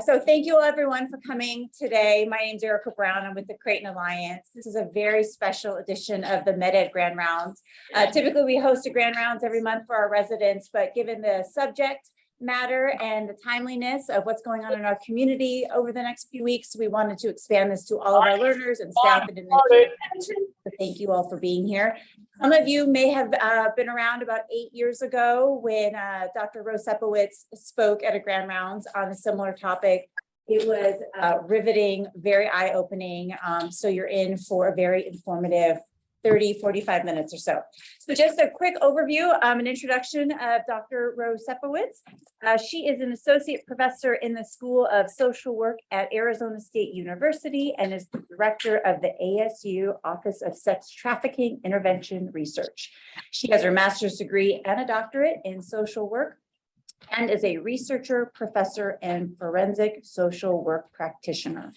So thank you all everyone for coming today. My name is Erica Brown. I'm with the Creighton Alliance. This is a very special edition of the MedEd Grand Rounds. Typically we host a Grand Rounds every month for our residents, but given the subject matter and the timeliness of what's going on in our community over the next few weeks, we wanted to expand this to all of our learners and staff and administrators. So thank you all for being here. Some of you may have been around about 8 years ago when Dr. Roe-Sepowitz spoke at a Grand Rounds on a similar topic. It was riveting, very eye-opening. So you're in for a very informative 30-45 minutes or so. So just a quick overview, an introduction of Dr. Roe-Sepowitz. She is an associate professor in the School of Social Work at Arizona State University and is the director of the ASU Office of Sex Trafficking Intervention Research. She has her master's degree and a doctorate in social work and is a researcher, professor, and forensic social work practitioner.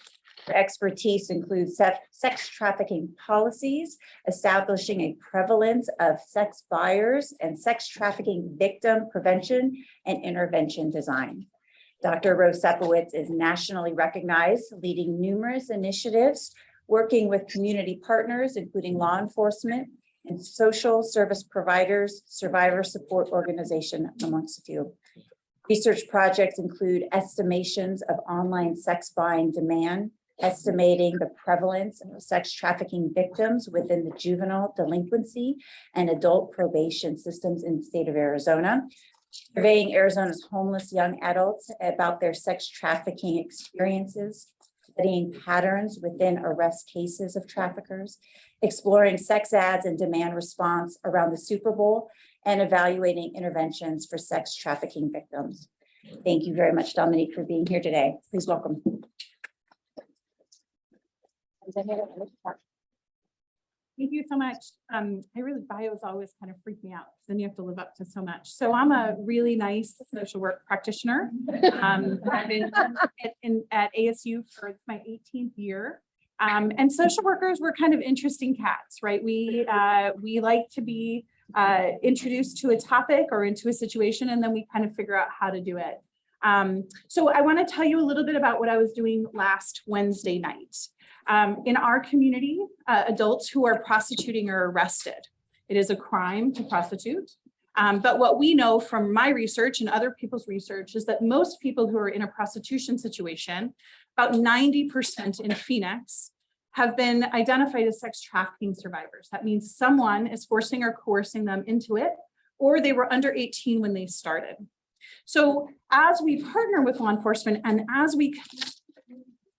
Her expertise includes sex trafficking policies, establishing a prevalence of sex buyers, and sex trafficking victim prevention and intervention design. Dr. Roe-Sepowitz is nationally recognized, leading numerous initiatives, working with community partners, including law enforcement and social service providers, survivor support organization, amongst a few. Research projects include estimations of online sex buying demand, estimating the prevalence of sex trafficking victims within the juvenile delinquency and adult probation systems in the state of Arizona, surveying Arizona's homeless young adults about their sex trafficking experiences, studying patterns within arrest cases of traffickers, exploring sex ads and demand response around the Super Bowl, and evaluating interventions for sex trafficking victims. Thank you very much, Dominique, for being here today. Please welcome. Thank you so much. Bios always kind of freak me out because then you have to live up to so much. So I'm a really nice social work practitioner. I've been at ASU for my 18th year. And social workers were kind of interesting cats, right? We like to be introduced to a topic or into a situation, and then we kind of figure out how to do it. So I want to tell you a little bit about what I was doing last Wednesday night. In our community, adults who are prostituting are arrested. It is a crime to prostitute. But what we know from my research and other people's research is that most people who are in a prostitution situation, about 90% in Phoenix, have been identified as sex trafficking survivors. That means someone is forcing or coercing them into it, or they were under 18 when they started. So as we partner with law enforcement and as we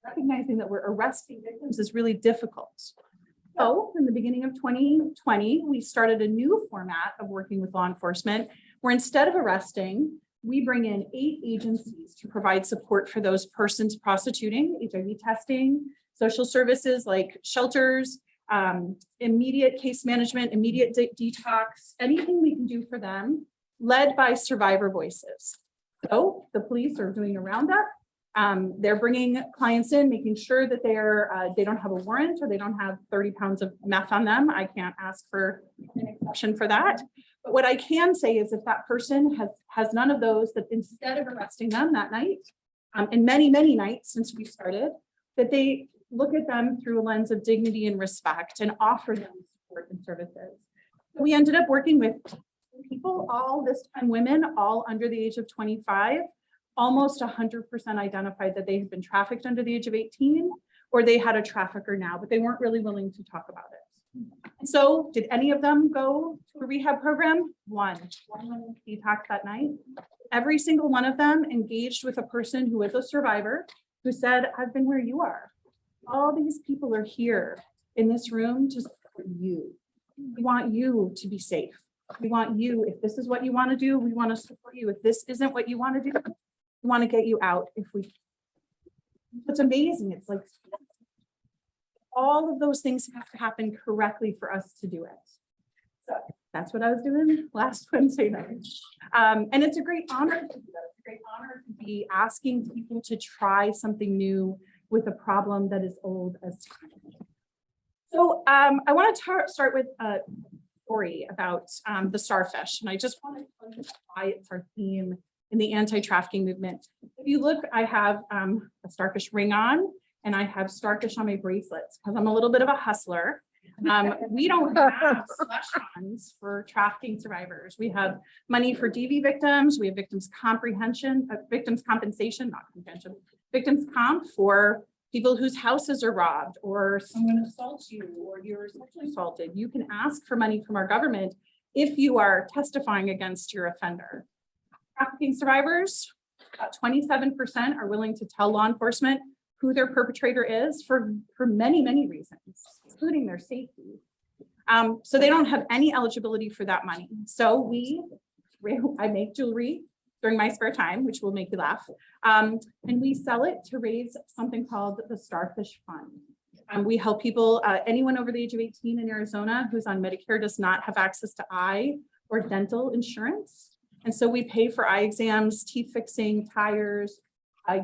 recognizing that we're arresting victims is really difficult. So in the beginning of 2020, we started a new format of working with law enforcement where instead of arresting, we bring in 8 agencies to provide support for those persons prostituting, HIV testing, social services like shelters, immediate case management, immediate detox, anything we can do for them, led by survivor voices. So the police are doing a roundup. They're bringing clients in, making sure that they don't have a warrant or they don't have 30 pounds of meth on them. I can't ask for an exception for that. But what I can say is if that person has none of those, that instead of arresting them that night, and many, many nights since we started, that they look at them through a lens of dignity and respect and offer them support and services. We ended up working with people, all this time women, all under the age of 25. Almost 100% identified that they had been trafficked under the age of 18 or they had a trafficker now, but they weren't really willing to talk about it. And so did any of them go to a rehab program? One detox that night. Every single one of them engaged with a person who was a survivor who said, I've been where you are. All these people are here in this room to support you. We want you to be safe. We want you, if this is what you want to do, we want to support you. If this isn't what you want to do, we want to get you out. It's amazing. It's like all of those things have to happen correctly for us to do it. So that's what I was doing last Wednesday night. And it's a great honor to do that. It's a great honor to be asking people to try something new with a problem that is old as time. So I want to start with a story about the starfish. And I just want to tell you why it's our theme in the anti-trafficking movement. If you look, I have a starfish ring on, and I have starfish on my bracelets because I'm a little bit of a hustler. We don't have slush funds for trafficking survivors. We have money for DV victims. We have victims compensation, not comprehension, victims comp for people whose houses are robbed or someone assaults you or you're sexually assaulted. You can ask for money from our government if you are testifying against your offender. Trafficking survivors, about 27% are willing to tell law enforcement who their perpetrator is for many, many reasons, including their safety. So they don't have any eligibility for that money. So I make jewelry during my spare time, which will make you laugh. And we sell it to raise something called the Starfish Fund. We help people, anyone over the age of 18 in Arizona who's on Medicare does not have access to eye or dental insurance. And so we pay for eye exams, teeth fixing, tires,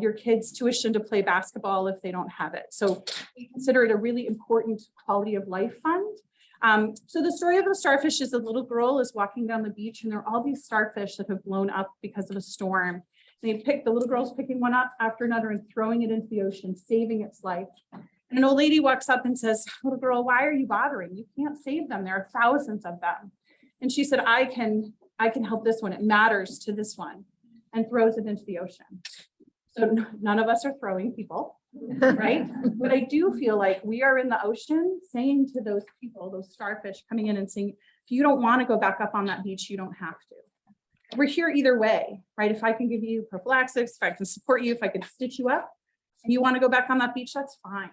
your kids' tuition to play basketball if they don't have it. So we consider it a really important quality of life fund. So the story of the starfish is a little girl is walking down the beach and there are all these starfish that have blown up because of a storm. The little girl's picking one up after another and throwing it into the ocean, saving its life. And an old lady walks up and says, little girl, why are you bothering? You can't save them. There are thousands of them. And she said, I can help this one. It matters to this one, and throws it into the ocean. So none of us are throwing people, right? But I do feel like we are in the ocean saying to those people, those starfish coming in and saying, if you don't want to go back up on that beach, you don't have to. We're here either way, right? If I can give you prophylaxis, if I can support you, if I can stitch you up, and you want to go back on that beach, that's fine.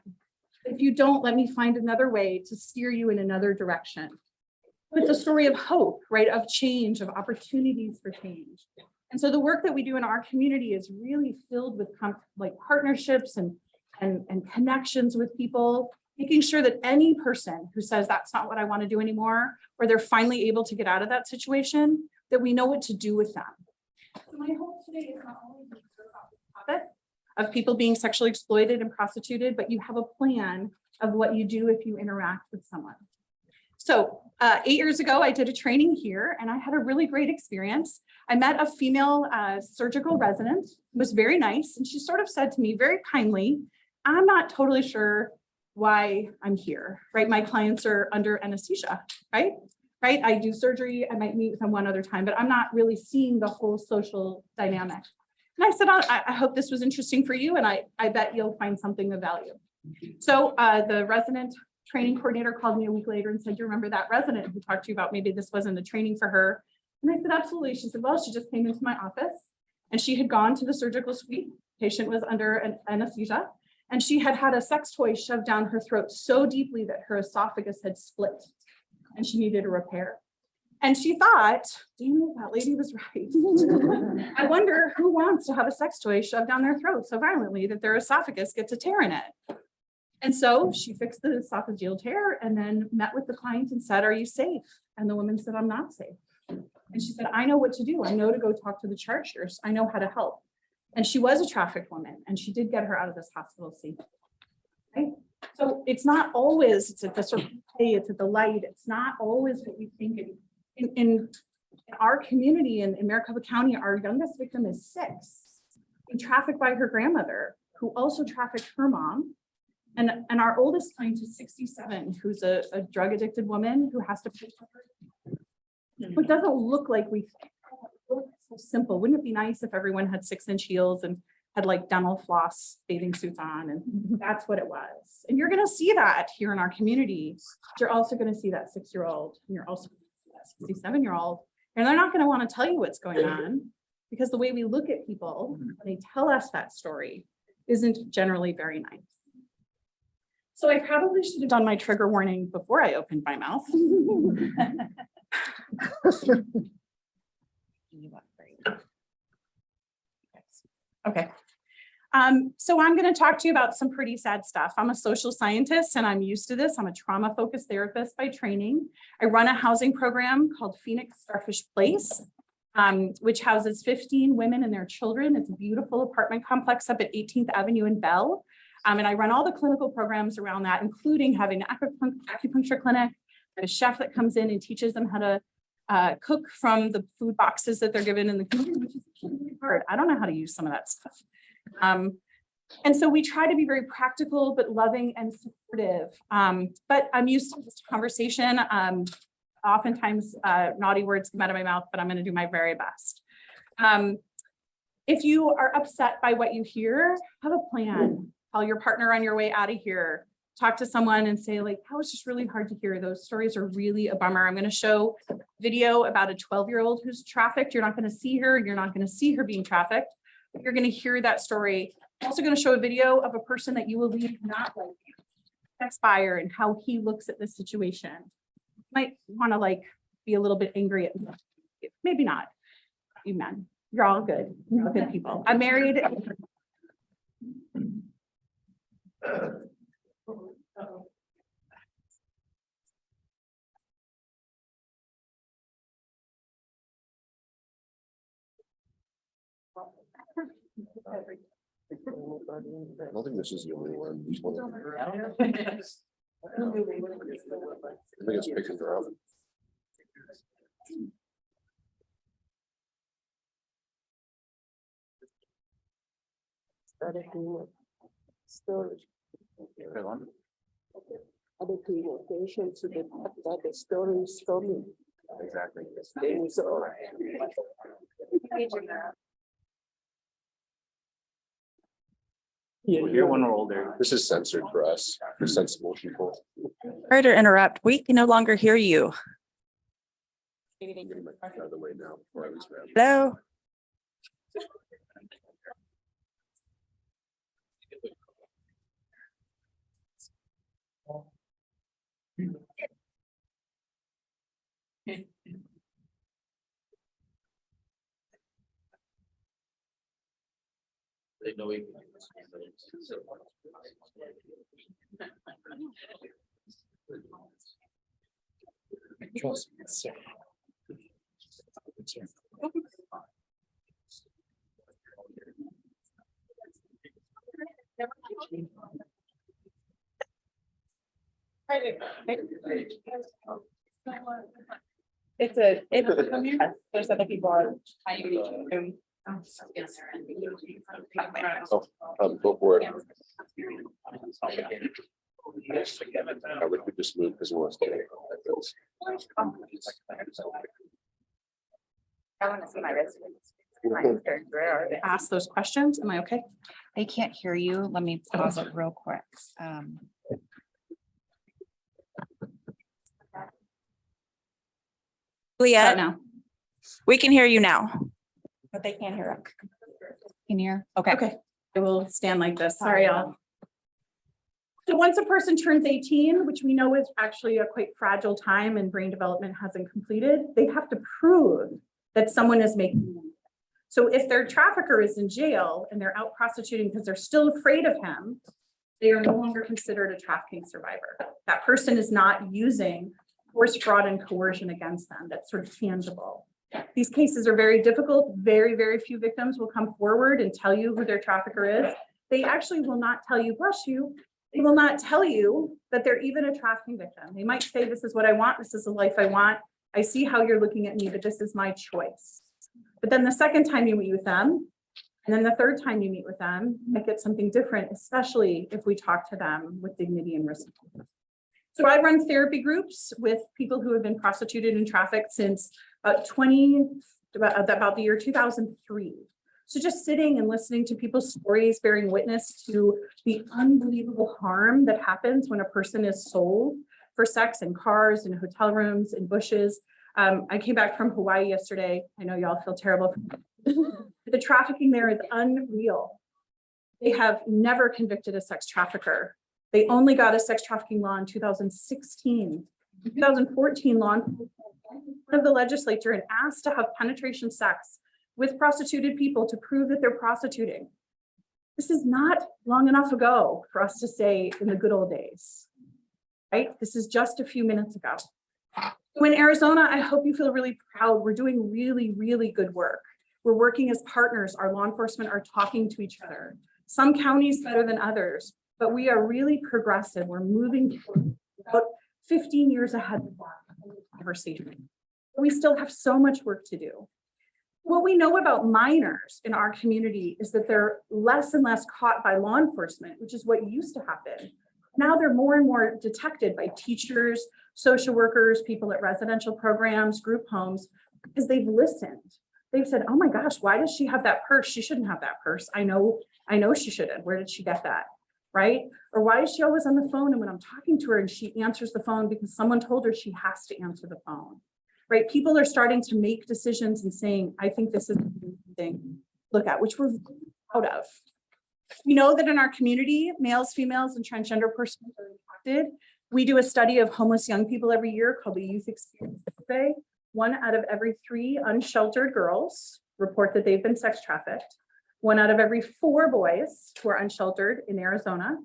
If you don't, let me find another way to steer you in another direction. It's a story of hope, right? Of change, of opportunities for change. And so the work that we do in our community is really filled with partnerships and connections with people, making sure that any person who says that's not what I want to do anymore, or they're finally able to get out of that situation, that we know what to do with them. So my hope today is not only to hear about the topic of people being sexually exploited and prostituted, but you have a plan of what you do if you interact with someone. So 8 years ago, I did a training here and I had a really great experience. I met a female surgical resident who was very nice. And she sort of said to me very kindly, I'm not totally sure why I'm here, right? My clients are under anesthesia, right? I do surgery. I might meet with them one other time, but I'm not really seeing the whole social dynamic. And I said, I hope this was interesting for you. And I bet you'll find something of value. So the resident training coordinator called me a week later and said, you remember that resident who talked to you about maybe this wasn't a training for her? And I said, absolutely. She said, well, she just came into my office and she had gone to the surgical suite. Patient was under an anesthesia and she had had a sex toy shoved down her throat so deeply that her esophagus had split and she needed a repair. And she thought, damn it, that lady was right. I wonder who wants to have a sex toy shoved down their throat so violently that their esophagus gets a tear in it. And so she fixed the esophageal tear and then met with the client and said, are you safe? And the woman said, I'm not safe. And she said, I know what to do. I know to go talk to the charge nurse. I know how to help. And she was a trafficked woman and she did get her out of this hospital safely. Right? So it's not always, it's at the sort of play, it's at the light. It's not always what we think. In our community in Maricopa County, our youngest victim is 6. Being trafficked by her grandmother, who also trafficked her mom. And our oldest client is 67, who's a drug addicted woman who has to pay for her. It doesn't look like we think. Oh, it's so simple. Wouldn't it be nice if everyone had 6-inch heels and had like dental floss bathing suits on? And that's what it was. And you're going to see that here in our community. You're also going to see that 6-year-old, and you're also going to see that 67-year-old. And they're not going to want to tell you what's going on because the way we look at people when they tell us that story isn't generally very nice. So I probably should have done my trigger warning before I opened my mouth. Okay. So I'm going to talk to you about some pretty sad stuff. I'm a social scientist and I'm used to this. I'm a trauma-focused therapist by training. I run a housing program called Phoenix Starfish Place, which houses 15 women and their children. It's a beautiful apartment complex up at 18th Avenue in Bell. And I run all the clinical programs around that, including having an acupuncture clinic, a chef that comes in and teaches them how to cook from the food boxes that they're given in the community, which is really hard. I don't know how to use some of that stuff. And so we try to be very practical, but loving and supportive. But I'm used to this conversation. Oftentimes naughty words come out of my mouth, but I'm going to do my very best. If you are upset by what you hear, have a plan. Call your partner on your way out of here. Talk to someone and say, like, that was just really hard to hear. Those stories are really a bummer. I'm going to show video about a 12-year-old who's trafficked. You're not going to see her. You're not going to see her being trafficked. You're going to hear that story. I'm also going to show a video of a person that you will leave not like you. That's fire and how he looks at this situation. You might want to like be a little bit angry at me. Maybe not. You men. You're all good. You're all good people. I'm married. I don't think this is the only one. These ones. I think it's picking her up. Storage. Other communication to the story is coming. Exactly. So We'll hear when we're older. This is censored for us, for sensible people. Sorry to interrupt. We can no longer hear you. I'm getting my out of the way now before I was around. Hello? They know we. Trust me. There's other people on. Go for it. I would just move because he wants to. I want to see my residents. Ask those questions. Am I okay? They can't hear you. Let me pause it real quick. Leah, Now. we can hear you now. But they can't hear us. Can you hear? Okay. Okay, I will stand like this. Sorry, y'all. So once a person turns 18, which we know is actually a quite fragile time and brain development hasn't completed, they have to prove that someone is making money. So if their trafficker is in jail and they're out prostituting because they're still afraid of him, they are no longer considered a trafficking survivor. That person is not using force, fraud, and coercion against them. That's sort of tangible. These cases are very difficult. Very, very few victims will come forward and tell you who their trafficker is. They actually will not tell you, bless you, they will not tell you that they're even a trafficking victim. They might say, this is what I want. This is the life I want. I see how you're looking at me, but this is my choice. But then the second time you meet with them, and then the third time you meet with them, you might get something different, especially if we talk to them with dignity and respect. So I run therapy groups with people who have been prostituted and trafficked since about the year 2003. So just sitting and listening to people's stories, bearing witness to the unbelievable harm that happens when a person is sold for sex in cars, in hotel rooms, in bushes. I came back from Hawaii yesterday. I know y'all feel terrible. The trafficking there is unreal. They have never convicted a sex trafficker. They only got a sex trafficking law in 2016. In 2014, law enforcement of the legislature and asked to have penetration sex with prostituted people to prove that they're prostituting. This is not long enough ago for us to say in the good old days, right? This is just a few minutes ago. So in Arizona, I hope you feel really proud. We're doing really, really good work. We're working as partners. Our law enforcement are talking to each other. Some counties better than others, but we are really progressive. We're moving about 15 years ahead of that conversation. We still have so much work to do. What we know about minors in our community is that they're less and less caught by law enforcement, which is what used to happen. Now they're more and more detected by teachers, social workers, people at residential programs, group homes, because they've listened. They've said, oh my gosh, why does she have that purse? She shouldn't have that purse. I know she shouldn't. Where did she get that? Right? Or why is she always on the phone? And when I'm talking to her and she answers the phone because someone told her she has to answer the phone. Right? People are starting to make decisions and saying, I think this is a thing to look at, which we're proud of. We know that in our community, males, females, and transgender persons are impacted. We do a study of homeless young people every year called the Youth Experience Survey. 1 out of every 3 unsheltered girls report that they've been sex trafficked. 1 out of every 4 boys who are unsheltered in Arizona,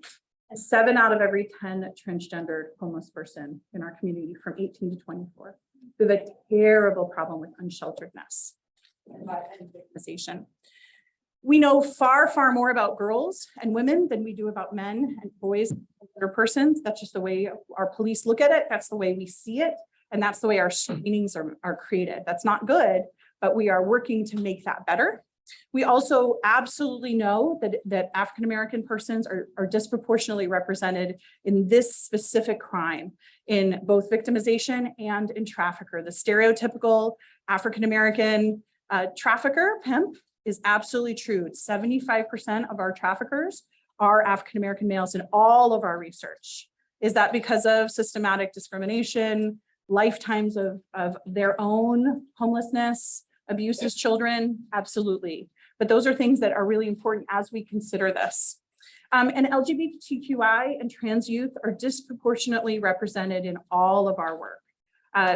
and 7 out of every 10 transgendered homeless person in our community from 18 to 24. We have a terrible problem with unshelteredness and victimization. We know far, far more about girls and women than we do about men and boys or persons. That's just the way our police look at it. That's the way we see it. And that's the way our screenings are created. That's not good, but we are working to make that better. We also absolutely know that African-American persons are disproportionately represented in this specific crime, in both victimization and in trafficker. The stereotypical African-American trafficker, pimp, is absolutely true. 75% of our traffickers are African-American males in all of our research. Is that because of systematic discrimination, lifetimes of their own homelessness, abuse as children? Absolutely. But those are things that are really important as we consider this. And LGBTQI and trans youth are disproportionately represented in all of our work.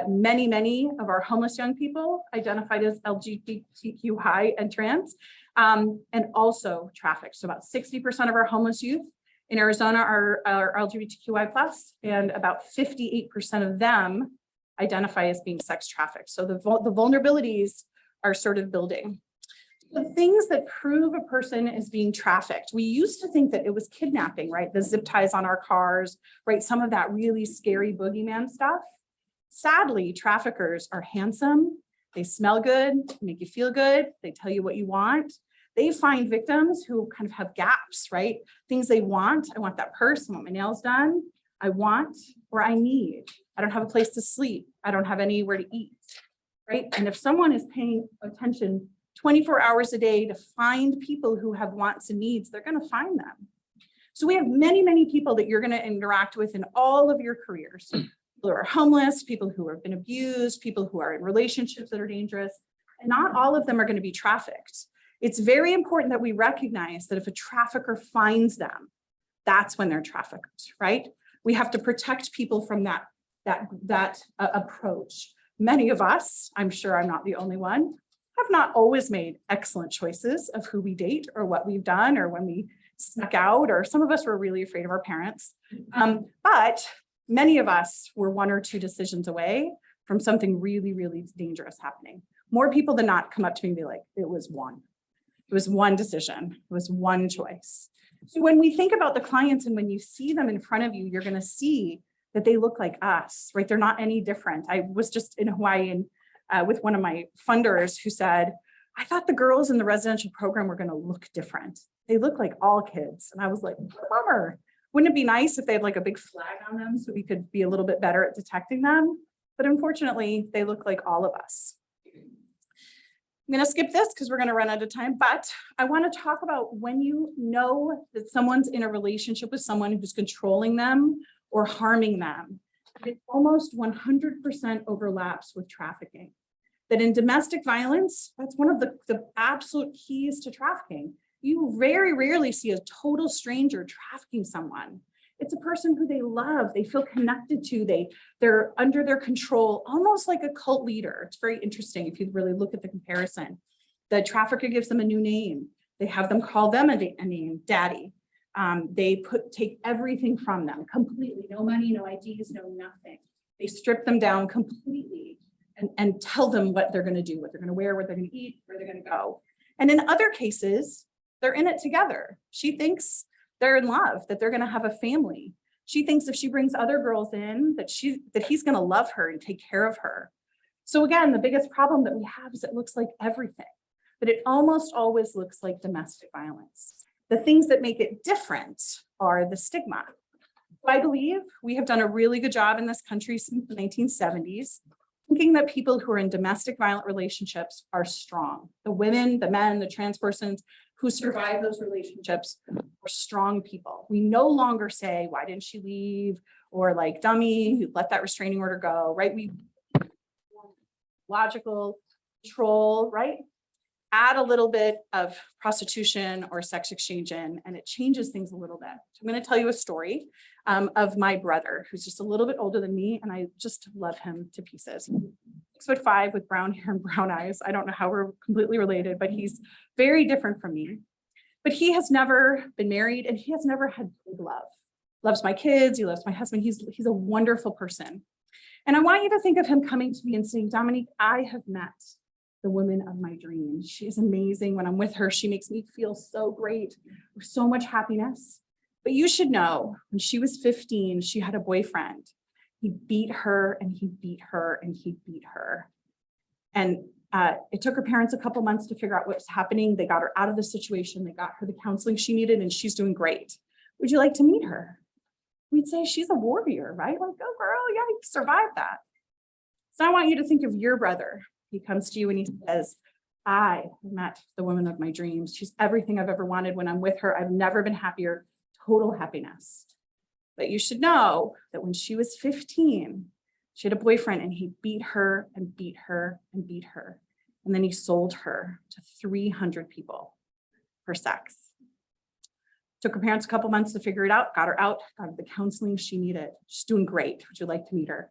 Many of our homeless young people identified as LGBTQI and trans, and also trafficked. So about 60% of our homeless youth in Arizona are LGBTQI+, and about 58% of them identify as being sex trafficked. So the vulnerabilities are sort of building. The things that prove a person is being trafficked, we used to think that it was kidnapping, right? The zip ties on our cars, right? Some of that really scary boogeyman stuff. Sadly, traffickers are handsome. They smell good, make you feel good. They tell you what you want. They find victims who kind of have gaps, right? Things they want. I want that purse. I want my nails done. I want, or I need. I don't have a place to sleep. I don't have anywhere to eat, right? And if someone is paying attention 24 hours a day to find people who have wants and needs, they're going to find them. So we have many people that you're going to interact with in all of your careers. People who are homeless, people who have been abused, people who are in relationships that are dangerous, and not all of them are going to be trafficked. It's very important that we recognize that if a trafficker finds them, that's when they're trafficked, right? We have to protect people from that approach. Many of us, I'm sure I'm not the only one, have not always made excellent choices of who we date or what we've done or when we snuck out, or some of us were really afraid of our parents. But many of us were 1 or 2 decisions away from something really dangerous happening. More people than not come up to me and be like, it was one. It was one decision. It was one choice. So when we think about the clients and when you see them in front of you, you're going to see that they look like us, right? They're not any different. I was just in Hawaii and with one of my funders who said, I thought the girls in the residential program were going to look different. They look like all kids. And I was like, bummer. Wouldn't it be nice if they had like a big flag on them so we could be a little bit better at detecting them? But unfortunately, they look like all of us. I'm going to skip this because we're going to run out of time, but I want to talk about when you know that someone's in a relationship with someone who's controlling them or harming them. It almost 100% overlaps with trafficking. That in domestic violence, that's one of the absolute keys to trafficking. You very rarely see a total stranger trafficking someone. It's a person who they love, they feel connected to, they're under their control, almost like a cult leader. It's very interesting if you really look at the comparison. The trafficker gives them a new name. They have them call them a name, daddy. They take everything from them completely, no money, no IDs, no nothing. They strip them down completely and tell them what they're going to do, what they're going to wear, what they're going to eat, where they're going to go. And in other cases, they're in it together. She thinks they're in love, that they're going to have a family. She thinks if she brings other girls in, that he's going to love her and take care of her. So again, the biggest problem that we have is it looks like everything, but it almost always looks like domestic violence. The things that make it different are the stigma. I believe we have done a really good job in this country since the 1970s, thinking that people who are in domestic violent relationships are strong. The women, the men, the trans persons who survive those relationships are strong people. We no longer say, why didn't she leave? Or like, dummy, let that restraining order go, right? We logical control, right? Add a little bit of prostitution or sex exchange in, and it changes things a little bit. So I'm going to tell you a story of my brother, who's just a little bit older than me, and I just love him to pieces. 6'5" with brown hair and brown eyes. I don't know how we're completely related, but he's very different from me. But he has never been married, and he has never had big love. Loves my kids, he loves my husband. He's a wonderful person. And I want you to think of him coming to me and saying, Dominique, I have met the woman of my dreams. She is amazing. When I'm with her, she makes me feel so great, with so much happiness. But you should know, when she was 15, she had a boyfriend. He beat her and he beat her and he beat her. And it took her parents a couple months to figure out what was happening. They got her out of the situation. They got her the counseling she needed, and she's doing great. Would you like to meet her? We'd say she's a warrior, right? Like, oh girl, yeah, you survived that. So I want you to think of your brother. He comes to you and he says, I met the woman of my dreams. She's everything I've ever wanted. When I'm with her, I've never been happier, total happiness. But you should know that when she was 15, she had a boyfriend and he beat her and beat her and beat her. And then he sold her to 300 people for sex. Took her parents a couple months to figure it out, got her the counseling she needed. She's doing great. Would you like to meet her?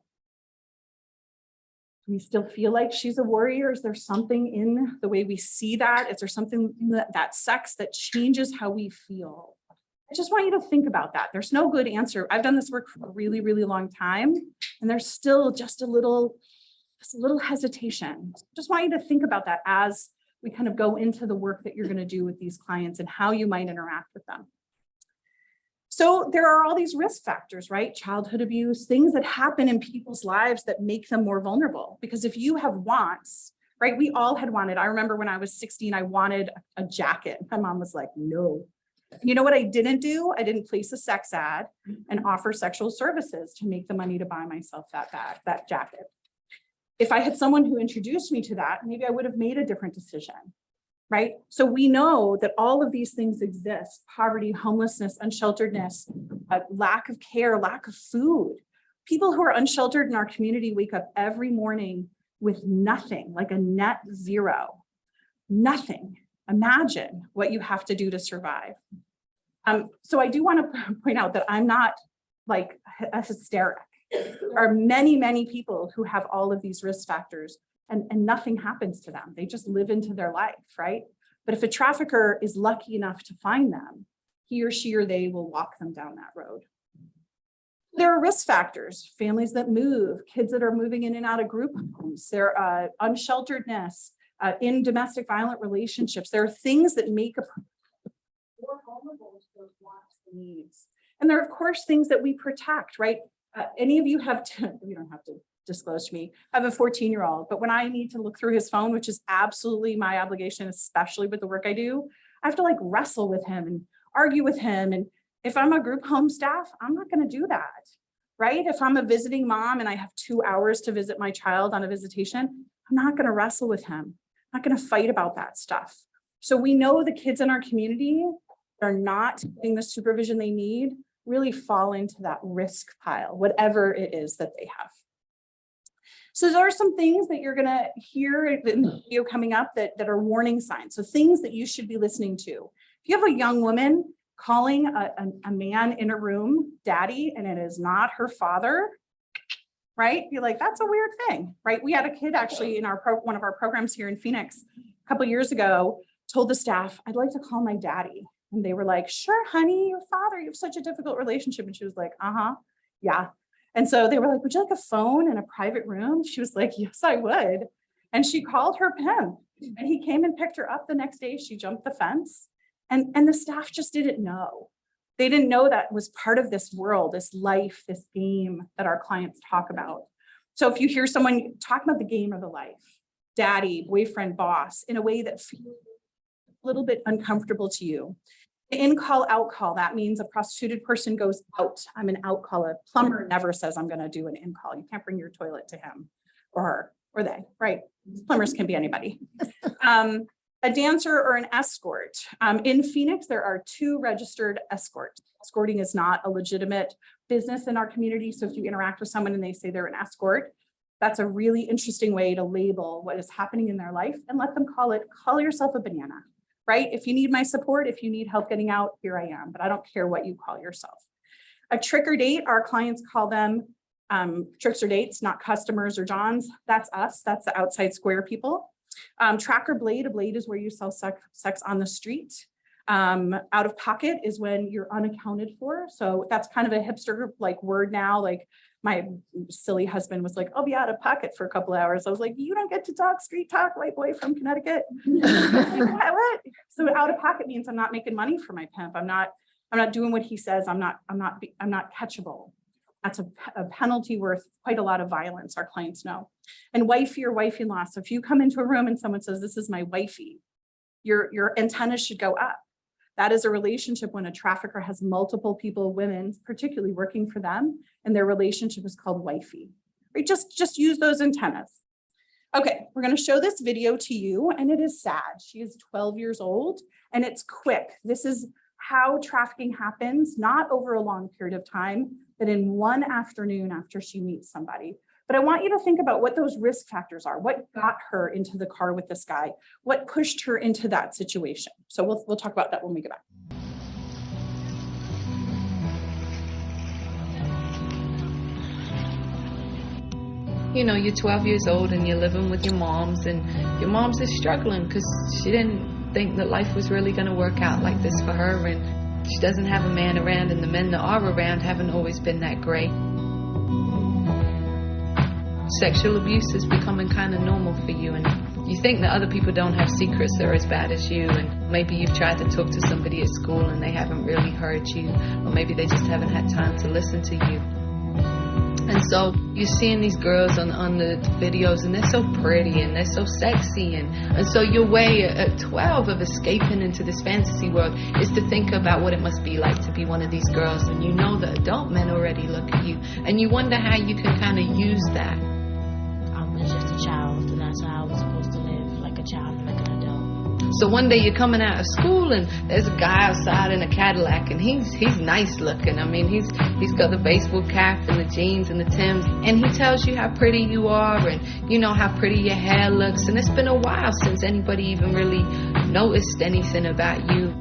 Do we still feel like she's a warrior? Is there something in the way we see that? Is there something in that sex that changes how we feel? I just want you to think about that. There's no good answer. I've done this work for a really, really long time, and there's still just a little hesitation. Just want you to think about that as we kind of go into the work that you're going to do with these clients and how you might interact with them. So there are all these risk factors, right? Childhood abuse, things that happen in people's lives that make them more vulnerable. Because if you have wants, right? We all had wanted. I remember when I was 16, I wanted a jacket. My mom was like, no. You know what I didn't do? I didn't place a sex ad and offer sexual services to make the money to buy myself that jacket. If I had someone who introduced me to that, maybe I would have made a different decision. Right? So we know that all of these things exist: poverty, homelessness, unshelteredness, lack of care, lack of food. People who are unsheltered in our community wake up every morning with nothing, like a net zero, nothing. Imagine what you have to do to survive. So I do want to point out that I'm not like a hysteric. There are many, many people who have all of these risk factors. And nothing happens to them. They just live into their life, right? But if a trafficker is lucky enough to find them, he or she or they will walk them down that road. There are risk factors: families that move, kids that are moving in and out of group homes, there are unshelteredness, in domestic violent relationships. There are things that make a person more vulnerable to those wants and needs. And there are, of course, things that we protect, right? Any of you have to, you don't have to disclose to me. I have a 14-year-old, but when I need to look through his phone, which is absolutely my obligation, especially with the work I do, I have to like wrestle with him and argue with him. And if I'm a group home staff, I'm not going to do that, right? If I'm a visiting mom and I have 2 hours to visit my child on a visitation, I'm not going to wrestle with him. I'm not going to fight about that stuff. So we know the kids in our community that are not getting the supervision they need really fall into that risk pile, whatever it is that they have. So there are some things that you're going to hear in the video coming up that are warning signs. So things that you should be listening to. If you have a young woman calling a man in a room daddy, and it is not her father, right? You're like, that's a weird thing, right? We had a kid actually in one of our programs here in Phoenix a couple of years ago, told the staff, I'd like to call my daddy. And they were like, sure, honey, your father, you have such a difficult relationship. And she was like, yeah. And so they were like, would you like a phone in a private room? She was like, yes, I would. And she called her pimp, and he came and picked her up the next day. She jumped the fence, and the staff just didn't know. They didn't know that was part of this world, this life, this game that our clients talk about. So if you hear someone talking about the game of the life, daddy, boyfriend, boss, in a way that feels a little bit uncomfortable to you, in call, out call, that means a prostituted person goes out. I'm an out call. A plumber never says I'm going to do an in call. You can't bring your toilet to him or her or they, right? Plumbers can be anybody. A dancer or an escort. In Phoenix, there are 2 registered escorts. Escorting is not a legitimate business in our community. So if you interact with someone and they say they're an escort, that's a really interesting way to label what is happening in their life and let them call yourself a banana, right? If you need my support, if you need help getting out, here I am, but I don't care what you call yourself. A trick or date, our clients call them tricks or dates, not customers or Johns. That's us, that's the outside square people. Track or blade, a blade is where you sell sex on the street. Out of pocket is when you're unaccounted for. So that's kind of a hipster like word now. Like my silly husband was like, I'll be out of pocket for a couple hours. I was like, you don't get to talk street talk, white boy from Connecticut. What? So out of pocket means I'm not making money for my pimp. I'm not doing what he says. I'm not catchable. That's a penalty worth quite a lot of violence, our clients know. And wifey or wife-in-law. So if you come into a room and someone says, this is my wifey, your antennas should go up. That is a relationship when a trafficker has multiple people, women, particularly working for them, and their relationship is called wifey, right? Just use those antennas. Okay, we're gonna show this video to you, and it is sad. She is 12 years old, and it's quick. This is how trafficking happens, not over a long period of time, but in one afternoon after she meets somebody. But I want you to think about what those risk factors are. What got her into the car with this guy? What pushed her into that situation? So we'll talk about that when we get back. You know, you're 12 years old and you're living with your moms, and your mom's is struggling because she didn't think that life was really going to work out like this for her, and she doesn't have a man around, and the men that are around haven't always been that great. Sexual abuse is becoming kind of normal for you, and you think that other people don't have secrets that are as bad as you, and maybe you've tried to talk to somebody at school and they haven't really heard you, or maybe they just haven't had time to listen to you. And so you're seeing these girls on the videos, and they're so pretty and they're so sexy, and so your way at 12 of escaping into this fantasy world is to think about what it must be like to be one of these girls, and you know that adult men already look at you, and you wonder how you can kind of use that. I was just a child, and that's how I was supposed to live, like a child and like an adult. So one day you're coming out of school and there's a guy outside in a Cadillac, and he's nice looking. I mean, he's got the baseball cap and the jeans and the Timbs, and he tells you how pretty you are, and you know how pretty your hair looks, and it's been a while since anybody even really noticed anything about you.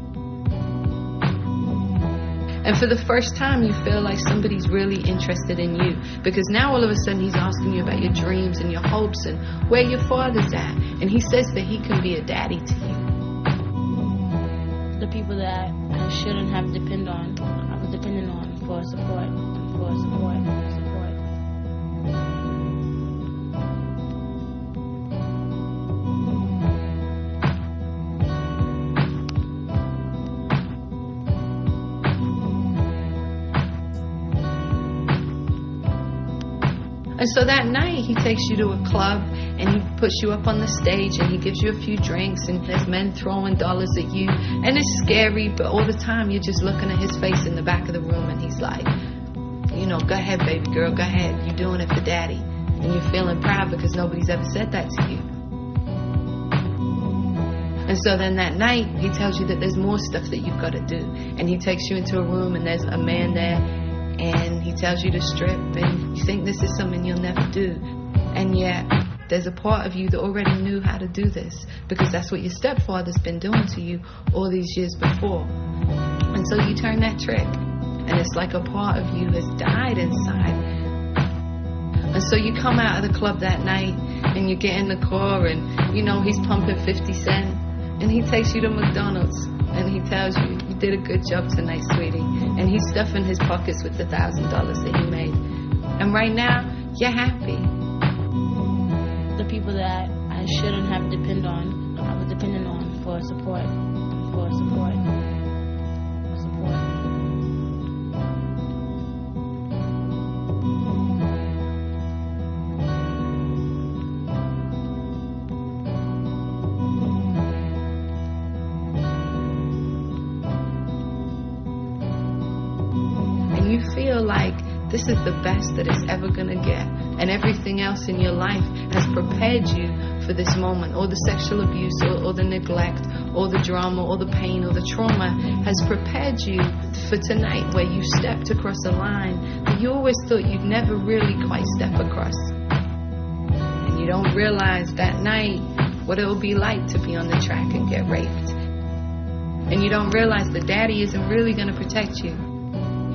And for the first time, you feel like somebody's really interested in you, because now all of a sudden he's asking you about your dreams and your hopes and where your father's at. And he says that he can be a daddy to you. The people that I shouldn't have depended on, I was depending on for support. And so that night he takes you to a club and he puts you up on the stage and he gives you a few drinks, and there's men throwing dollars at you, and it's scary, but all the time you're just looking at his face in the back of the room, and he's like, you know, go ahead, baby girl, go ahead, you're doing it for daddy. And you're feeling proud because nobody's ever said that to you. And so then that night he tells you that there's more stuff that you've got to do, and he takes you into a room and there's a man there, and he tells you to strip, and you think this is something you'll never do, and yet there's a part of you that already knew how to do this, because that's what your stepfather's been doing to you all these years before. And so you turn that trick, and it's like a part of you has died inside. And so you come out of the club that night, and you get in the car, and you know he's pumping 50 Cent, and he takes you to McDonald's, and he tells you, you did a good job tonight, sweetie. And he's stuffing his pockets with the $1,000 that he made. And right now, you're happy. The people that I shouldn't have depended on, I was depending on for support. feel like this is the best that it's ever gonna get, and everything else in your life has prepared you for this moment. All the sexual abuse, or the neglect, or the drama, or the pain, or the trauma has prepared you for tonight, where you stepped across a line that you always thought you'd never really quite step across. And you don't realize that night what it'll be like to be on the track and get raped. And you don't realize that daddy isn't really gonna protect you.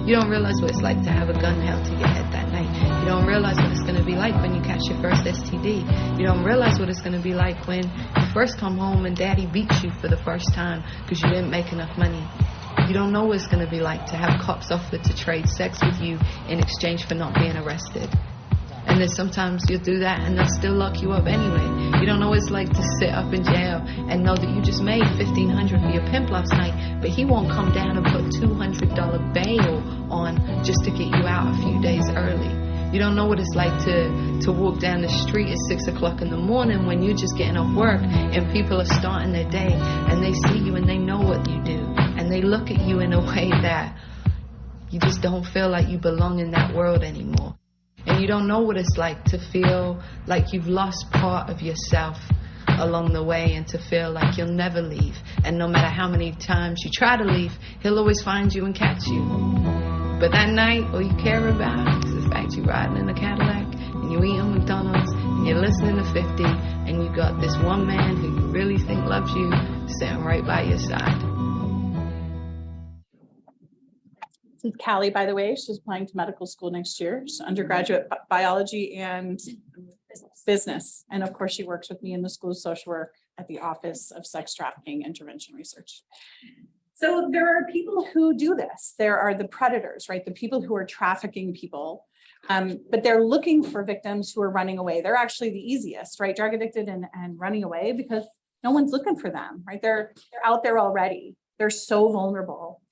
You don't realize what it's like to have a gun held to your head that night. You don't realize what it's going to be like when you catch your first STD. You don't realize what it's going to be like when you first come home and daddy beats you for the first time because you didn't make enough money. You don't know what it's going to be like to have cops offer to trade sex with you in exchange for not being arrested. And then sometimes you'll do that and they'll still lock you up anyway. You don't know what it's like to sit up in jail and know that you just made $1,500 for your pimp last night, but he won't come down and put $200 bail on just to get you out a few days early. You don't know what it's like to walk down the street at 6 o'clock in the morning when you're just getting off work and people are starting their day and they see you and they know what you do and they look at you in a way that you just don't feel like you belong in that world anymore. And you don't know what it's like to feel like you've lost part of yourself along the way and to feel like you'll never leave. And no matter how many times you try to leave, he'll always find you and catch you. But that night, all you care about is the fact you're riding in a Cadillac and you're eating McDonald's and you're listening to 50 and you got this one man who you really think loves you sitting right by your side. This is Callie, by the way. She's applying to medical school next year. She's undergraduate biology and business. And of course, she works with me in the School of Social Work at the Office of Sex Trafficking Intervention Research. So there are people who do this. There are the predators, right? The people who are trafficking people, but they're looking for victims who are running away. They're actually the easiest, right? Drug addicted and running away because no one's looking for them, right? They're out there already. They're so vulnerable.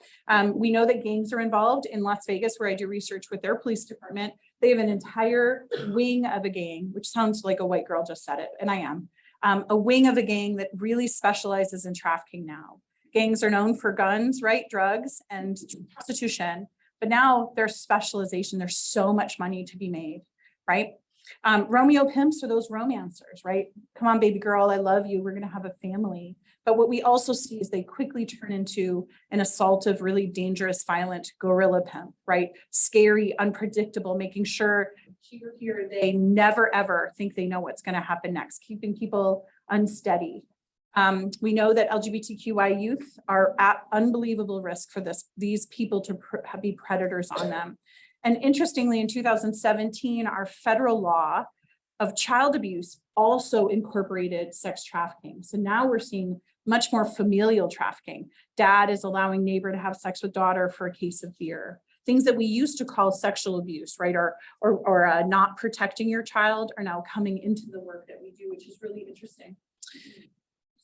We know that gangs are involved in Las Vegas, where I do research with their police department. They have an entire wing of a gang, which sounds like a white girl just said it, and I am. A wing of a gang that really specializes in trafficking now. Gangs are known for guns, right? Drugs and prostitution, but now there's specialization. There's so much money to be made, right? Romeo pimps are those romancers, right? Come on, baby girl, I love you. We're going to have a family. But what we also see is they quickly turn into an assaultive, really dangerous, violent guerrilla pimp, right? Scary, unpredictable, making sure here, they never, ever think they know what's going to happen next, keeping people unsteady. We know that LGBTQI youth are at unbelievable risk for these people to be predators on them. And interestingly, in 2017, our federal law of child abuse also incorporated sex trafficking. So now we're seeing much more familial trafficking. Dad is allowing neighbor to have sex with daughter for a case of beer. Things that we used to call sexual abuse, right? Or not protecting your child are now coming into the work that we do, which is really interesting.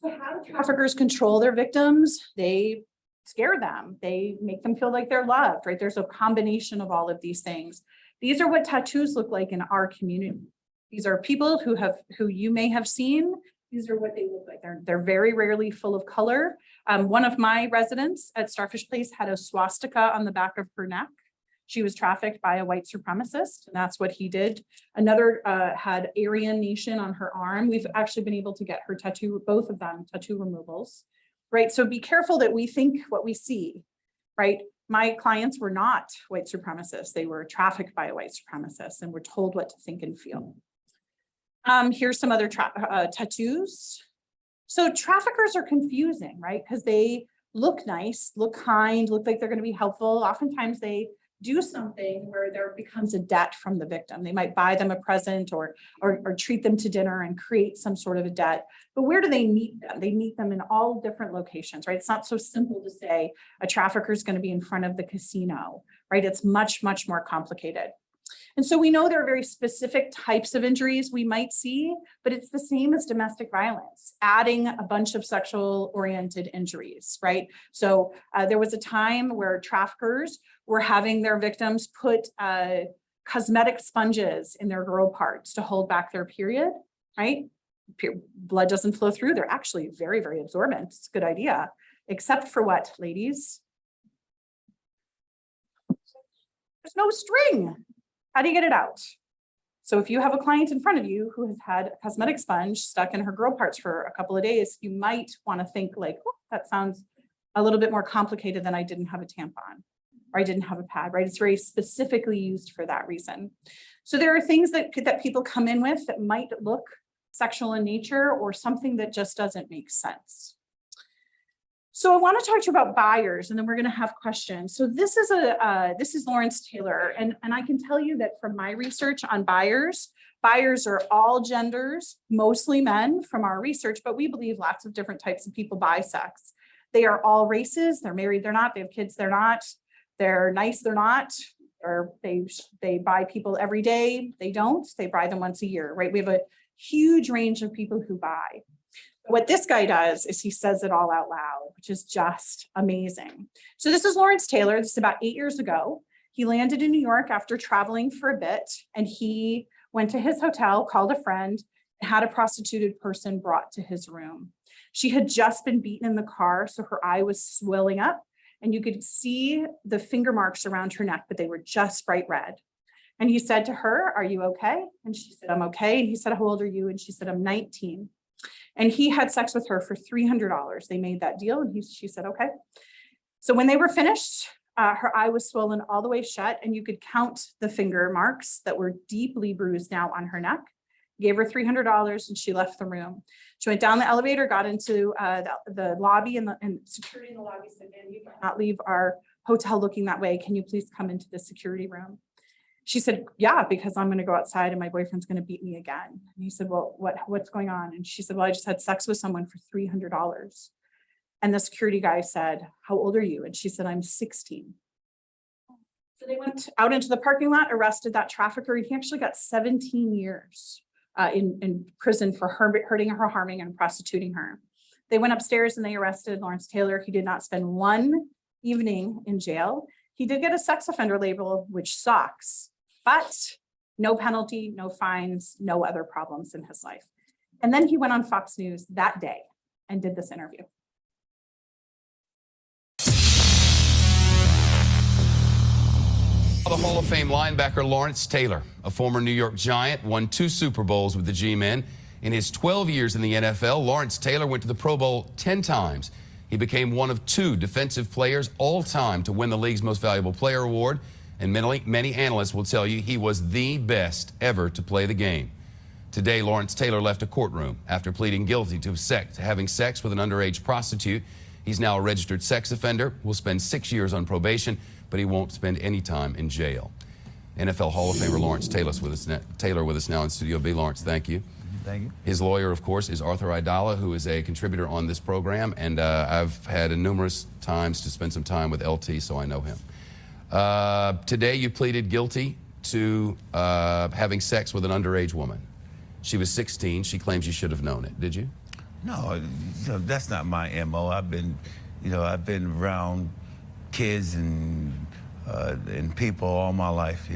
So how do traffickers control their victims? They scare them. They make them feel like they're loved, right? There's a combination of all of these things. These are what tattoos look like in our community. These are people who you may have seen. These are what they look like. They're very rarely full of color. One of my residents at Starfish Place had a swastika on the back of her neck. She was trafficked by a white supremacist, and that's what he did. Another had Aryan Nation on her arm. We've actually been able to get her tattoo, both of them, tattoo removals, right? So be careful that we think what we see, right? My clients were not white supremacists. They were trafficked by a white supremacist and were told what to think and feel. Here's some other tattoos. So traffickers are confusing, right? Because they look nice, look kind, look like they're going to be helpful. Oftentimes they do something where there becomes a debt from the victim. They might buy them a present or treat them to dinner and create some sort of a debt. But where do they meet them? They meet them in all different locations, right? It's not so simple to say a trafficker is going to be in front of the casino, right? It's much, much more complicated. And so we know there are very specific types of injuries we might see, but it's the same as domestic violence, adding a bunch of sexual oriented injuries, right? So there was a time where traffickers were having their victims put cosmetic sponges in their girl parts to hold back their period, right? Blood doesn't flow through. They're actually very, very absorbent. It's a good idea, except for what, ladies? There's no string. How do you get it out? So if you have a client in front of you who has had a cosmetic sponge stuck in her girl parts for a couple of days, you might want to think like, oh, that sounds a little bit more complicated than I didn't have a tampon or I didn't have a pad, right? It's very specifically used for that reason. So there are things that people come in with that might look sexual in nature or something that just doesn't make sense. So I want to talk to you about buyers, and then we're going to have questions. So this is Lawrence Taylor, and I can tell you that from my research on buyers are all genders, mostly men from our research, but we believe lots of different types of people buy sex. They are all races. They're married, they're not. They have kids, they're not. They're nice, they're not. Or they buy people every day. They don't. They buy them once a year, right? We have a huge range of people who buy. What this guy does is he says it all out loud, which is just amazing. So this is Lawrence Taylor. This is about 8 years ago. He landed in New York after traveling for a bit, and he went to his hotel, called a friend, and had a prostituted person brought to his room. She had just been beaten in the car, so her eye was swelling up, and you could see the finger marks around her neck, but they were just bright red. And he said to her, "Are you okay?" And she said, "I'm okay." And he said, "How old are you?" And she said, "I'm 19. And he had sex with her for $300. They made that deal, and she said, "Okay." So when they were finished, her eye was swollen all the way shut, and you could count the finger marks that were deeply bruised now on her neck. Gave her $300, and she left the room. She went down the elevator, got into the lobby, and security in the lobby said, "Man, you cannot leave our hotel looking that way. Can you please come into the security room?" She said, "Yeah, because I'm going to go outside and my boyfriend's going to beat me again." And he said, "Well, what's going on?" And she said, "Well, I just had sex with someone for $300. And the security guy said, "How old are you?" And she said, "I'm 16. So they went out into the parking lot, arrested that trafficker. He actually got 17 years in prison for hurting her, harming, and prostituting her. They went upstairs and they arrested Lawrence Taylor. He did not spend one evening in jail. He did get a sex offender label, which sucks, but no penalty, no fines, no other problems in his life. And then he went on Fox News that day and did this interview. The Hall of Fame linebacker Lawrence Taylor, a former New York Giant, won 2 Super Bowls with the G-Men. In his 12 years in the NFL, Lawrence Taylor went to the Pro Bowl 10 times. He became one of 2 defensive players all time to win the league's Most Valuable Player award, and many analysts will tell you he was the best ever to play the game. Today, Lawrence Taylor left a courtroom after pleading guilty to having sex with an underage prostitute. He's now a registered sex offender, will spend 6 years on probation, but he won't spend any time in jail. NFL Hall of Famer Lawrence Taylor with us now in Studio B. Lawrence, thank you. Thank you. His lawyer, of course, is Arthur Aidala, who is a contributor on this program, and I've had numerous times to spend some time with LT, so I know him. Today, you pleaded guilty to having sex with an underage woman. She was 16. She claims you should have known it. Did you? No, that's not my MO. I've been around kids and people all my life.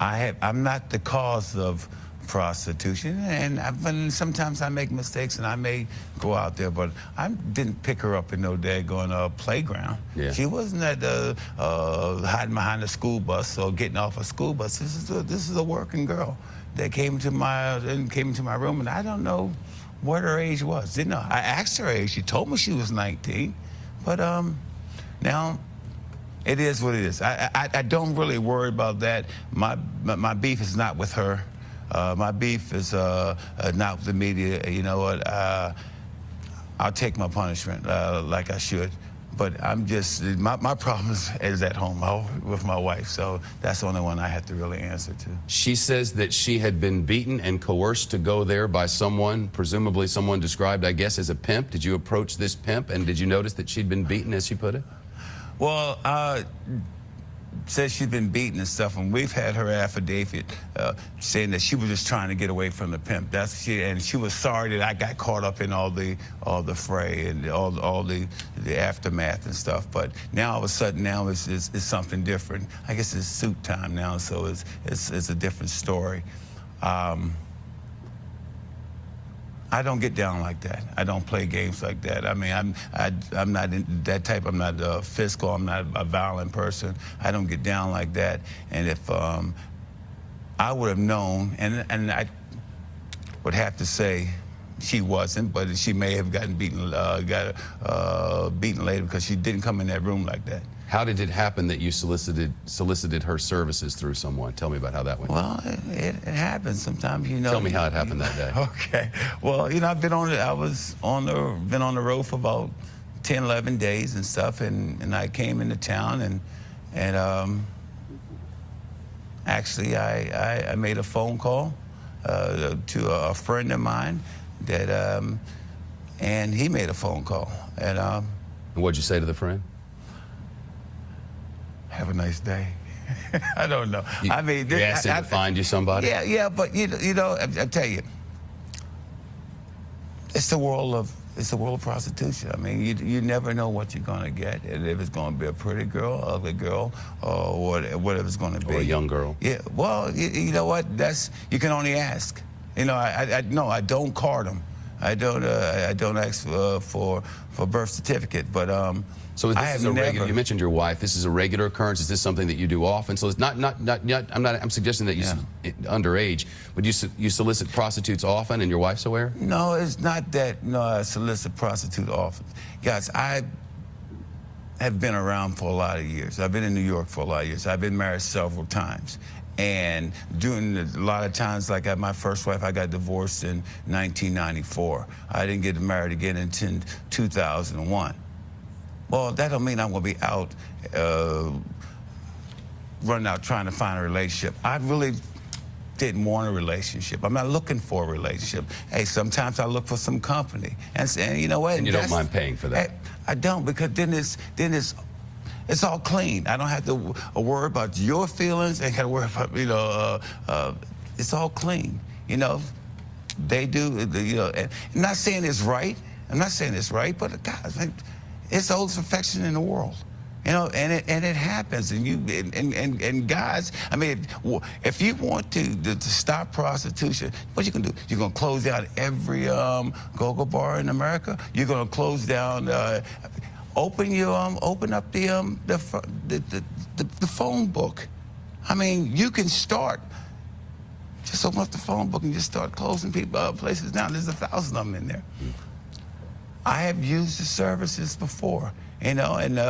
I'm not the cause of prostitution, and sometimes I make mistakes and I may go out there, but I didn't pick her up in no daggone playground. Yeah. She wasn't at hiding behind a school bus or getting off a school bus. This is a working girl that came into my room, and I don't know what her age was. Didn't know. I asked her age. She told me she was 19, but now it is what it is. I don't really worry about that. My beef is not with her. My beef is not with the media. You know what? I'll take my punishment like I should. But I'm just, my problem is at home with my wife. So that's the only one I have to really answer to. She says that she had been beaten and coerced to go there by someone, presumably someone described, I guess, as a pimp. Did you approach this pimp, and did you notice that she'd been beaten, as she put it? Well, says she's been beaten and stuff, and we've had her affidavit saying that she was just trying to get away from the pimp. And she was sorry that I got caught up in all the fray and all the aftermath and stuff. But now all of a sudden, now it's something different. I guess it's suit time now, so it's a different story. I don't get down like that. I don't play games like that. I mean, I'm not in that type. I'm not fiscal. I'm not a violent person. I don't get down like that. And if I would have known, and I would have to say she wasn't, but she may have gotten beaten later because she didn't come in that room like that. How did it happen that you solicited her services through someone? Tell me about how that went. Well, it happens sometimes, you know. Tell me how it happened that day. Okay. Well, you know, been on the road for about 10, 11 days and stuff, and I came into town and actually I made a phone call to a friend of mine that and he made a phone call and what'd you say to the friend? Have a nice day. I don't know. I mean, you asked him to find you somebody? Yeah, but you know, I tell you, it's the world of prostitution. I mean, you never know what you're gonna get, and if it's gonna be a pretty girl, ugly girl, or whatever it's gonna be. Or a young girl. Yeah. Well, you know what? You can only ask. You know, I don't card them. I don't ask for birth certificate, but so this is a regular. You mentioned your wife. This is a regular occurrence. Is this something that you do often? So it's not. I'm suggesting that you underage, but you solicit prostitutes often, and your wife's aware. No, it's not that. No, I solicit prostitutes often. Guys, I have been around for a lot of years. I've been in New York for a lot of years. I've been married several times. And during a lot of times, like my first wife, I got divorced in 1994. I didn't get married again until 2001. Well, that don't mean I'm gonna be out, running out trying to find a relationship. I really didn't want a relationship. I'm not looking for a relationship. Hey, sometimes I look for some company. And you know what? And you don't mind paying for that? I don't, because then it's all clean. I don't have to worry about your feelings. I ain't got to worry about, you know, it's all clean. You know, they do, you know, and I'm not saying it's right. I'm not saying it's right, but guys, it's the oldest affection in the world. You know, and it happens, and guys, I mean, if you want to stop prostitution, what you can do? You're gonna close down every go-go bar in America. You're gonna close down. Open up the phone book. I mean, you can start. Just open up the phone book and just start closing people places down. There's 1,000 of them in there. I have used the services before, you know, and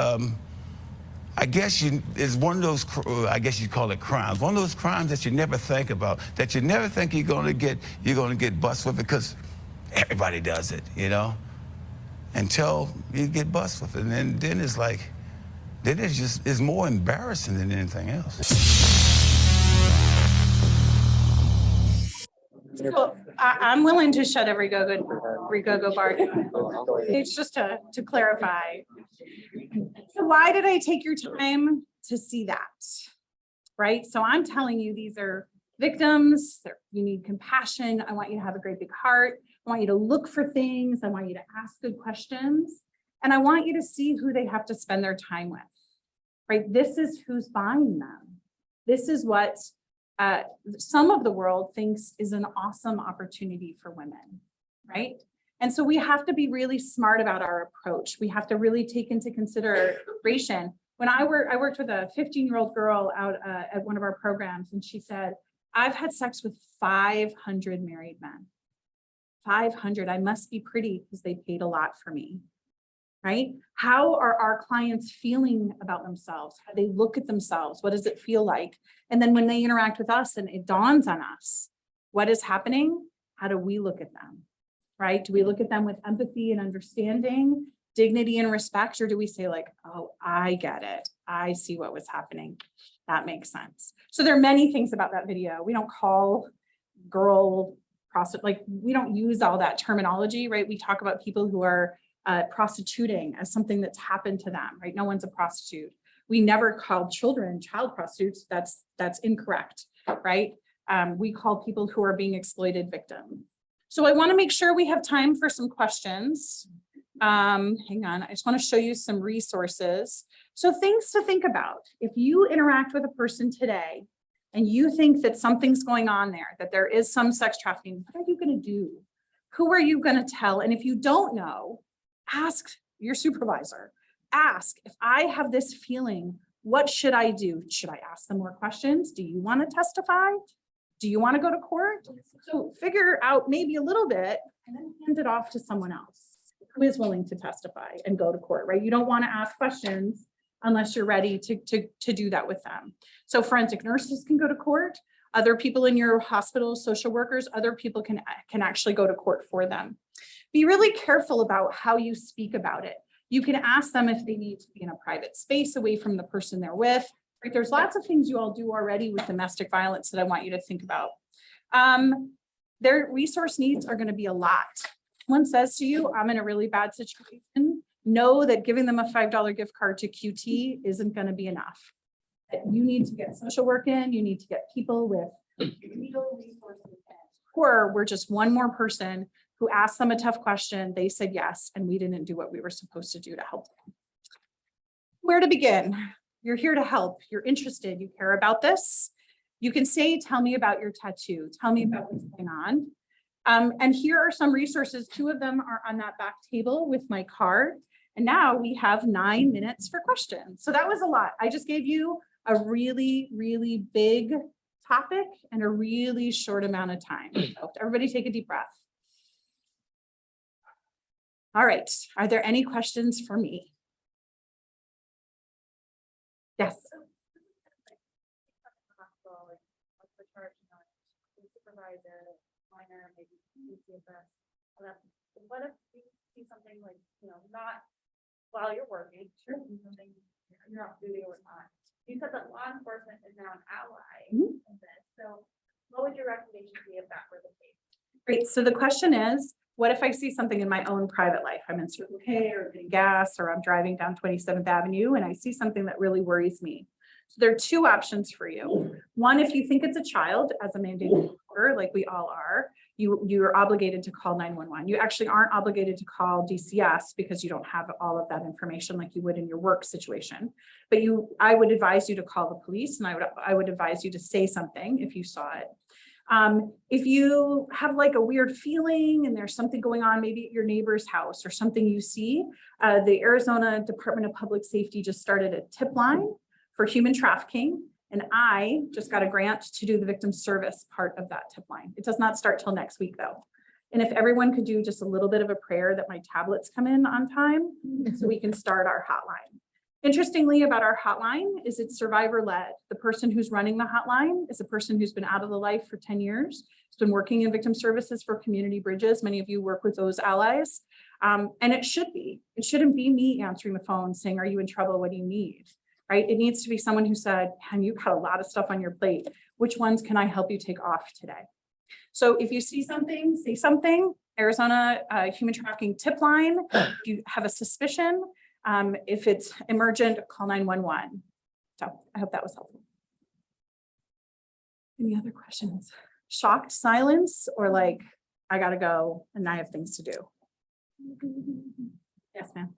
I guess it's one of those. I guess you call it crimes. One of those crimes that you never think about, that you never think you're gonna get busted with, because everybody does it, you know. Until you get busted with it, and then it's like, then it's more embarrassing than anything else. So I'm willing to shut every go-go bar down. It's just to clarify. So why did I take your time to see that? Right? So I'm telling you, these are victims. You need compassion. I want you to have a great big heart. I want you to look for things. I want you to ask good questions. And I want you to see who they have to spend their time with, right? This is who's buying them. This is what some of the world thinks is an awesome opportunity for women, right? And so we have to be really smart about our approach. We have to really take into consideration. When I worked with a 15-year-old girl out at one of our programs, and she said, I've had sex with 500 married men. 500, I must be pretty because they paid a lot for me, right? How are our clients feeling about themselves? How do they look at themselves? What does it feel like? And then when they interact with us and it dawns on us, what is happening? How do we look at them, right? Do we look at them with empathy and understanding, dignity and respect? Or do we say like, oh, I get it. I see what was happening. That makes sense. So there are many things about that video. We don't call girl prostitute, like we don't use all that terminology, right? We talk about people who are prostituting as something that's happened to them, right? No one's a prostitute. We never called children child prostitutes. That's incorrect, right? We call people who are being exploited victims. So I want to make sure we have time for some questions. Hang on, I just want to show you some resources. So things to think about. If you interact with a person today and you think that something's going on there, that there is some sex trafficking, what are you going to do? Who are you going to tell? And if you don't know, ask your supervisor. Ask, if I have this feeling, what should I do? Should I ask them more questions? Do you want to testify? Do you want to go to court? So figure out maybe a little bit and then hand it off to someone else who is willing to testify and go to court, right? You don't want to ask questions unless you're ready to do that with them. So forensic nurses can go to court. Other people in your hospital, social workers, other people can actually go to court for them. Be really careful about how you speak about it. You can ask them if they need to be in a private space away from the person they're with. Right? There's lots of things you all do already with domestic violence that I want you to think about. Their resource needs are going to be a lot. Someone says to you, I'm in a really bad situation. Know that giving them a $5 gift card to QT isn't going to be enough. You need to get social work in, you need to get people with legal resources in. Or we're just one more person who asked them a tough question, they said yes, and we didn't do what we were supposed to do to help them. Where to begin? You're here to help, you're interested, you care about this. You can say, tell me about your tattoo, tell me about what's going on. And here are some resources. 2 of them are on that back table with my card. And now we have 9 minutes for questions. So that was a lot. I just gave you a really, really big topic and a really short amount of time. So everybody take a deep breath. All right, are there any questions for me? Yes. What if you see something like, not while you're working, something you're not doing or not? You said that law enforcement is now an ally in this. So what would your recommendation be if that were the case? Great. So the question is, what if I see something in my own private life? I'm in Circle K or getting gas, or I'm driving down 27th Avenue and I see something that really worries me. So there are 2 options for you. One, if you think it's a child, as a mandated reporter, like we all are, you're obligated to call 911. You actually aren't obligated to call DCS because you don't have all of that information like you would in your work situation. But I would advise you to call the police, and I would advise you to say something if you saw it. If you have like a weird feeling and there's something going on, maybe at your neighbor's house or something you see, the Arizona Department of Public Safety just started a tip line for human trafficking. And I just got a grant to do the victim service part of that tip line. It does not start till next week though. And if everyone could do just a little bit of a prayer that my tablets come in on time so we can start our hotline. Interestingly about our hotline is it's survivor led. The person who's running the hotline is a person who's been out of the life for 10 years. Has been working in victim services for Community Bridges. Many of you work with those allies. And it shouldn't be me answering the phone saying, are you in trouble? What do you need? Right? It needs to be someone who said, "Man, you've got a lot of stuff on your plate. Which ones can I help you take off today?" So if you see something, say something. Arizona human trafficking tip line. If you have a suspicion, if it's emergent, call 911. So I hope that was helpful. Any other questions? Shocked silence, or like, I gotta go and I have things to do? Yes, ma'am.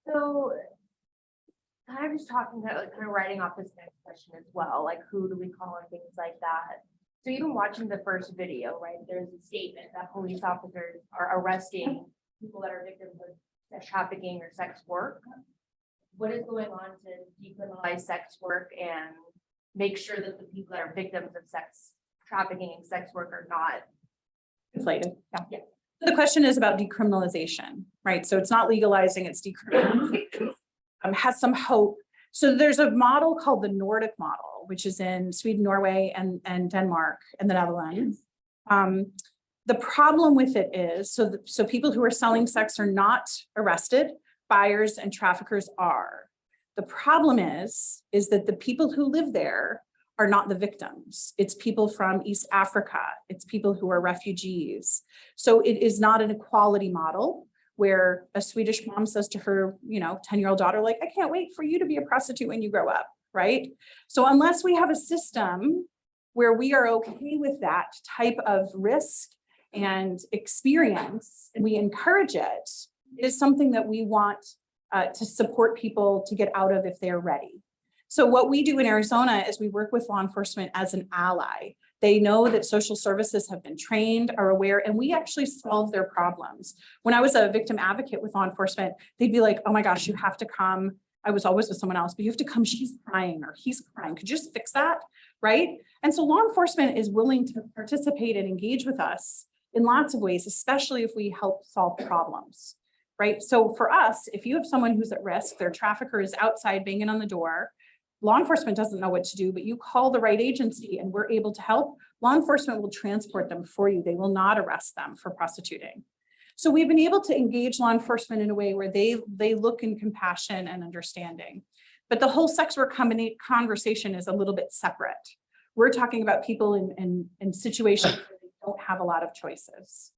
So I was talking about like kind of writing off this next question as well, like who do we call and things like that. So even watching the first video, right, there's a statement that police officers are arresting people that are victims of sex trafficking or sex work. What is going on to decriminalize sex work and make sure that the people that are victims of sex trafficking and sex work are not Inflated. Yeah. The question is about decriminalization, right? So it's not legalizing, it's decriminalizing. Has some hope. So there's a model called the Nordic model, which is in Sweden, Norway, and Denmark and the Netherlands. The problem with it is, so people who are selling sex are not arrested, buyers and traffickers are. The problem is that the people who live there are not the victims. It's people from East Africa. It's people who are refugees. So it is not an equality model where a Swedish mom says to her, 10-year-old daughter, like, I can't wait for you to be a prostitute when you grow up, right? So unless we have a system where we are okay with that type of risk and experience, and we encourage it, it is something that we want to support people to get out of if they're ready. So what we do in Arizona is we work with law enforcement as an ally. They know that social services have been trained, are aware, and we actually solve their problems. When I was a victim advocate with law enforcement, they'd be like, oh my gosh, you have to come. I was always with someone else, but you have to come, she's crying or he's crying. Could you just fix that? Right? And so law enforcement is willing to participate and engage with us in lots of ways, especially if we help solve problems, right? So for us, if you have someone who's at risk, their trafficker is outside banging on the door, law enforcement doesn't know what to do, but you call the right agency and we're able to help, law enforcement will transport them for you. They will not arrest them for prostituting. So we've been able to engage law enforcement in a way where they look in compassion and understanding. But the whole sex work conversation is a little bit separate. We're talking about people in situations where they don't have a lot of choices.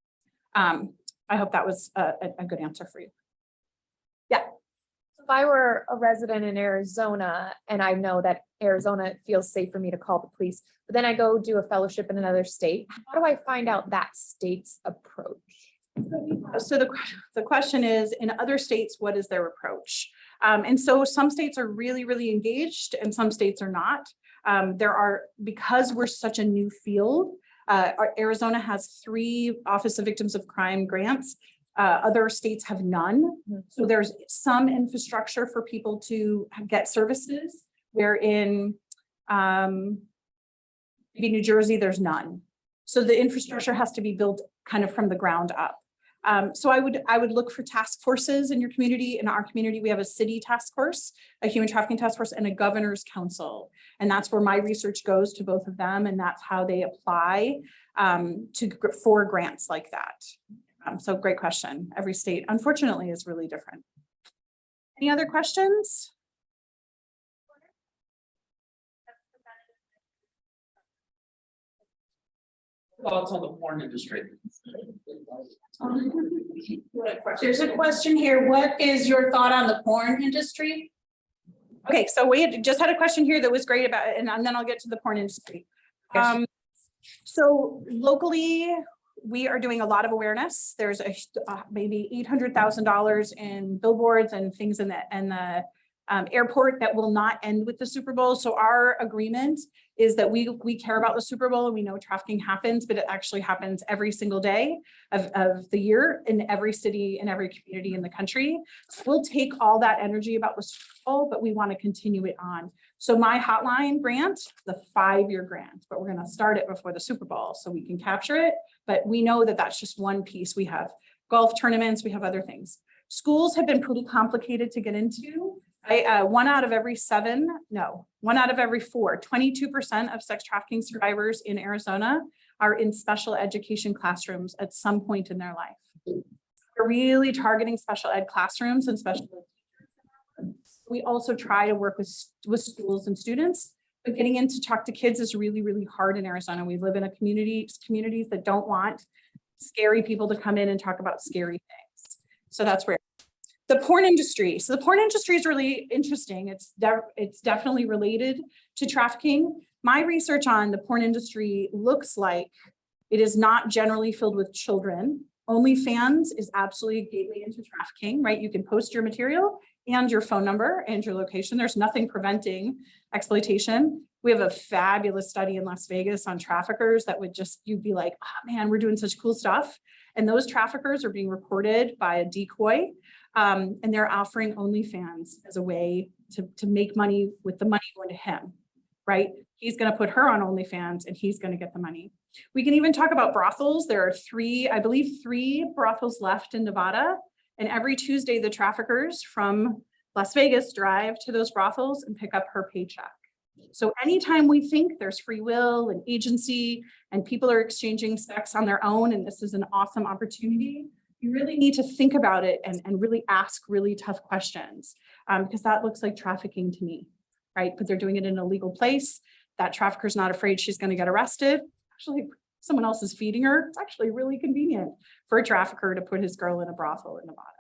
I hope that was a good answer for you. Yeah. If I were a resident in Arizona and I know that Arizona feels safe for me to call the police, but then I go do a fellowship in another state, how do I find out that state's approach? So the question is, in other states, what is their approach? And so some states are really, really engaged and some states are not. Because we're such a new field, Arizona has 3 Office of Victims of Crime grants. Other states have none. So there's some infrastructure for people to get services, where in maybe New Jersey, there's none. So the infrastructure has to be built kind of from the ground up. So I would look for task forces in your community. In our community, we have a city task force, a human trafficking task force, and a governor's council. And that's where my research goes to both of them. And that's how they apply for grants like that. So great question. Every state, unfortunately, is really different. Any other questions? Thoughts on the porn industry? There's a question here. What is your thought on the porn industry? Okay, so we just had a question here that was great about it, and then I'll get to the porn industry. So locally, we are doing a lot of awareness. There's maybe $800,000 in billboards and things in the airport that will not end with the Super Bowl. So our agreement is that we care about the Super Bowl and we know trafficking happens, but it actually happens every single day of the year in every city and every community in the country. So we'll take all that energy about the Super Bowl, but we want to continue it on. So my hotline grant, the 5-year grant, but we're going to start it before the Super Bowl so we can capture it. But we know that that's just one piece. We have golf tournaments, we have other things. Schools have been pretty complicated to get into. 1 out of every 4, 22% of sex trafficking survivors in Arizona are in special education classrooms at some point in their life. We're really targeting special ed classrooms and special ed. We also try to work with schools and students, but getting in to talk to kids is really, really hard in Arizona. We live in a communities that don't want scary people to come in and talk about scary things. So that's where. The porn industry. So the porn industry is really interesting. It's definitely related to trafficking. My research on the porn industry looks like it is not generally filled with children. OnlyFans is absolutely a gateway into trafficking, right? You can post your material and your phone number and your location. There's nothing preventing exploitation. We have a fabulous study in Las Vegas on traffickers that would you'd be like, oh man, we're doing such cool stuff. And those traffickers are being reported by a decoy. And they're offering OnlyFans as a way to make money with the money going to him, right? He's going to put her on OnlyFans and he's going to get the money. We can even talk about brothels. There are 3 brothels left in Nevada. And every Tuesday, the traffickers from Las Vegas drive to those brothels and pick up her paycheck. So anytime we think there's free will and agency and people are exchanging sex on their own, and this is an awesome opportunity, you really need to think about it and really ask really tough questions, because that looks like trafficking to me, right? But they're doing it in a legal place. That trafficker's not afraid she's going to get arrested. Actually, someone else is feeding her. It's actually really convenient for a trafficker to put his girl in a brothel in Nevada.